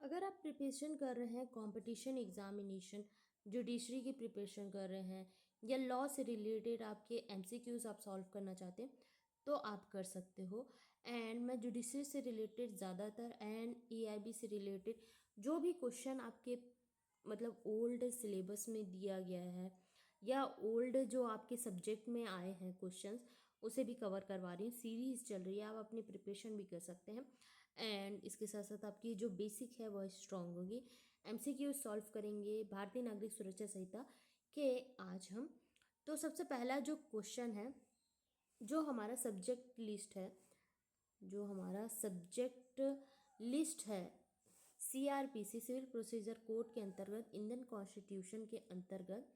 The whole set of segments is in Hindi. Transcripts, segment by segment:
अगर आप प्रिपरेशन कर रहे हैं कंपटीशन एग्जामिनेशन, जुडिशरी की प्रिपरेशन कर रहे हैं या लॉ से रिलेटेड आपके एमसीक्यूज आप सॉल्व करना चाहते हैं तो आप कर सकते हो। एंड मैं जुडिशरी से रिलेटेड ज़्यादातर एंड ईआईबी से रिलेटेड जो भी क्वेश्चन आपके मतलब ओल्ड सिलेबस में दिया गया है या ओल्ड जो आपके सब्जेक्ट में आए हैं क्वेश्चंस, उसे भी कवर करवा रही हूँ। सीरीज चल रही है, आप अपनी प्रिपरेशन भी कर सकते हैं एंड इसके साथ साथ आपकी जो बेसिक है वह स्ट्रांग होगी। एमसीक्यू सॉल्व करेंगे भारतीय नागरिक सुरक्षा संहिता के आज हम। तो सबसे पहला जो क्वेश्चन है, जो हमारा सब्जेक्ट लिस्ट है, जो हमारा सब्जेक्ट लिस्ट है सीआरपीसी सिविल प्रोसीजर कोड के अंतर्गत, इंडियन कॉन्स्टिट्यूशन के अंतर्गत,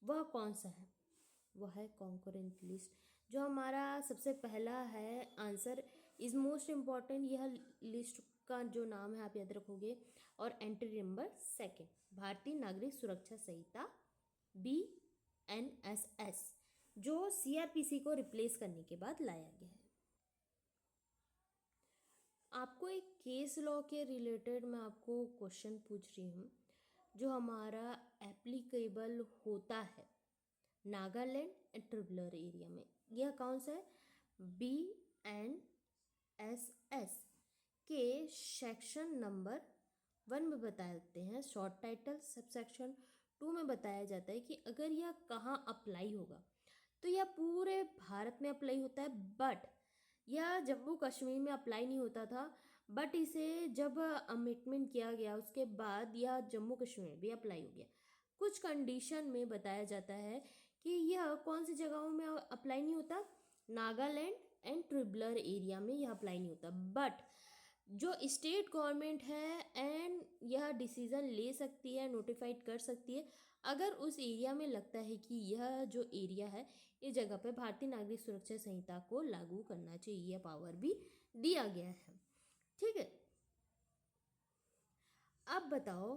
वह कौन सा है? वह है कॉन्करेंट लिस्ट। जो हमारा सबसे पहला है आंसर इज मोस्ट इम्पॉर्टेंट, यह लिस्ट का जो नाम है आप याद रखोगे। और एंट्री नंबर सेकेंड, भारतीय नागरिक सुरक्षा संहिता BNSS, जो सीआरपीसी को रिप्लेस करने के बाद लाया गया है। आपको एक केस लॉ के रिलेटेड मैं आपको क्वेश्चन पूछ रही हूँ, जो हमारा एप्लीकेबल होता है नागालैंड एंड ट्रिब्यूनल एरिया में। यह कौन सा है? BNSS के सेक्शन नंबर 1 में बताते हैं शॉर्ट टाइटल। सब सेक्शन 2 में बताया जाता है कि अगर यह कहाँ अप्लाई होगा, तो यह पूरे भारत में अप्लाई होता है, बट यह जम्मू कश्मीर में अप्लाई नहीं होता था। बट इसे जब अमेंडमेंट किया गया उसके बाद यह जम्मू कश्मीर में भी अप्लाई हो गया। कुछ कंडीशन में बताया जाता है कि यह कौन सी जगहों में अप्लाई नहीं होता, नागालैंड एंड ट्रिब्यूनल एरिया में यह अप्लाई नहीं होता। बट जो स्टेट गवर्नमेंट है एंड यह डिसीज़न ले सकती है, नोटिफाइड कर सकती है, अगर उस एरिया में लगता है कि यह जो एरिया है इस जगह पे भारतीय नागरिक सुरक्षा संहिता को लागू करना चाहिए, यह पावर भी दिया गया है। ठीक है, अब बताओ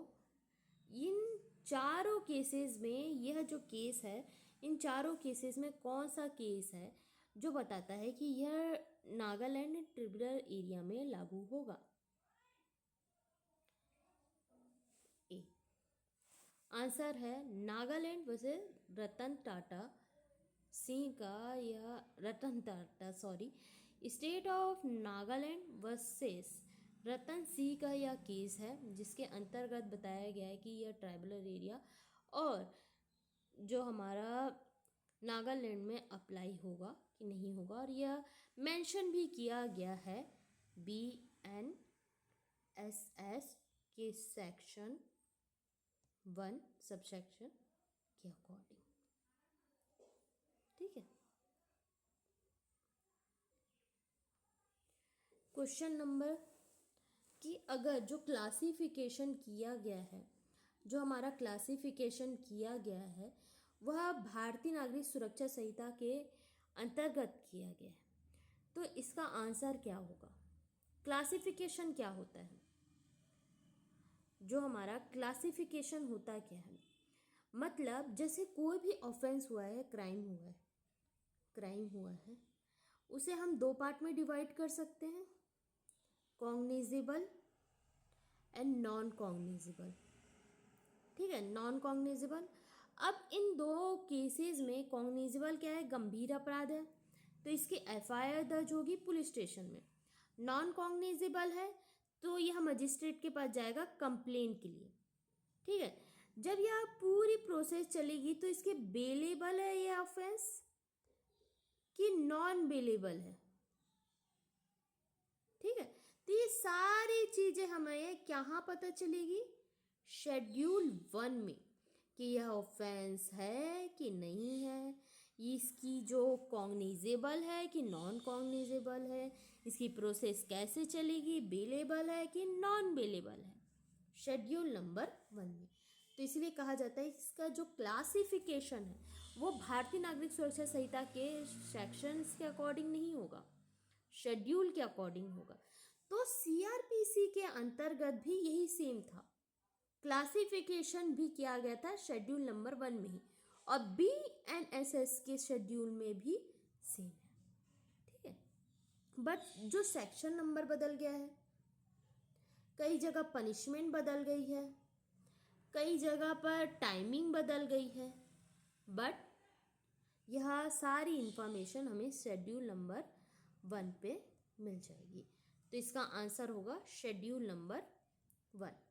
इन चारों केसेस में, यह जो केस है इन चारों केसेस में कौन सा केस है जो बताता है कि यह नागालैंड ट्रिब्यूनल एरिया में लागू होगा? ए आंसर है नागालैंड वर्सेस रतन टाटा सिंह का, या Ratan Tata sorry, state of Nagaland versus Ratan Singh का यह केस है, जिसके अंतर्गत बताया गया है कि यह ट्राइबल एरिया और जो हमारा नागालैंड में अप्लाई होगा कि नहीं होगा। और यह मेंशन भी किया गया है BNSS के सेक्शन 1 सबसेक्शन के अकॉर्डिंग। ठीक है, क्वेश्चन नंबर कि अगर जो क्लासिफिकेशन किया गया है, जो हमारा क्लासिफिकेशन किया गया है वह भारतीय नागरिक सुरक्षा संहिता के अंतर्गत किया गया है, तो इसका आंसर क्या होगा? क्लासिफिकेशन क्या होता है? जो हमारा क्लासिफिकेशन होता क्या है, मतलब जैसे कोई भी ऑफेंस हुआ है, क्राइम हुआ है, उसे हम 2 पार्ट में डिवाइड कर सकते हैं, कॉग्निजेबल एंड नॉन कॉग्निजेबल। ठीक है, नॉन कॉग्निजेबल। अब इन दो केसेस में कॉग्निजेबल क्या है? गंभीर अपराध है, तो इसकी एफआईआर दर्ज होगी पुलिस स्टेशन में। नॉन कॉग्निजेबल है तो यह मजिस्ट्रेट के पास जाएगा कंप्लेन के लिए। ठीक है, जब यह पूरी प्रोसेस चलेगी तो इसके बेलेबल है यह ऑफेंस कि नॉन बेलेबल है। ठीक है, तो ये सारी चीजें हमें कहाँ पता चलेगी? शेड्यूल 1 में, कि यह ऑफेंस है कि नहीं है, इसकी जो कॉग्निजेबल है कि नॉन कॉग्निजेबल है, इसकी प्रोसेस कैसे चलेगी, बेलेबल है कि नॉन बेलेबल है, शेड्यूल नंबर 1 में। तो इसलिए कहा जाता है इसका जो क्लासिफिकेशन है वो भारतीय नागरिक सुरक्षा संहिता के सेक्शंस के अकॉर्डिंग नहीं होगा, शेड्यूल के अकॉर्डिंग होगा। तो सीआरपीसी के अंतर्गत भी यही सेम था, क्लासिफिकेशन भी किया गया था शेड्यूल नंबर 1 में ही, और BNSS के शेड्यूल में भी सेम है। ठीक है, बट जो सेक्शन नंबर बदल गया है, कई जगह पनिशमेंट बदल गई है, कई जगह पर टाइमिंग बदल गई है, बट यह सारी इंफॉर्मेशन हमें शेड्यूल नंबर 1 पे मिल जाएगी। तो इसका आंसर होगा शेड्यूल नंबर 1।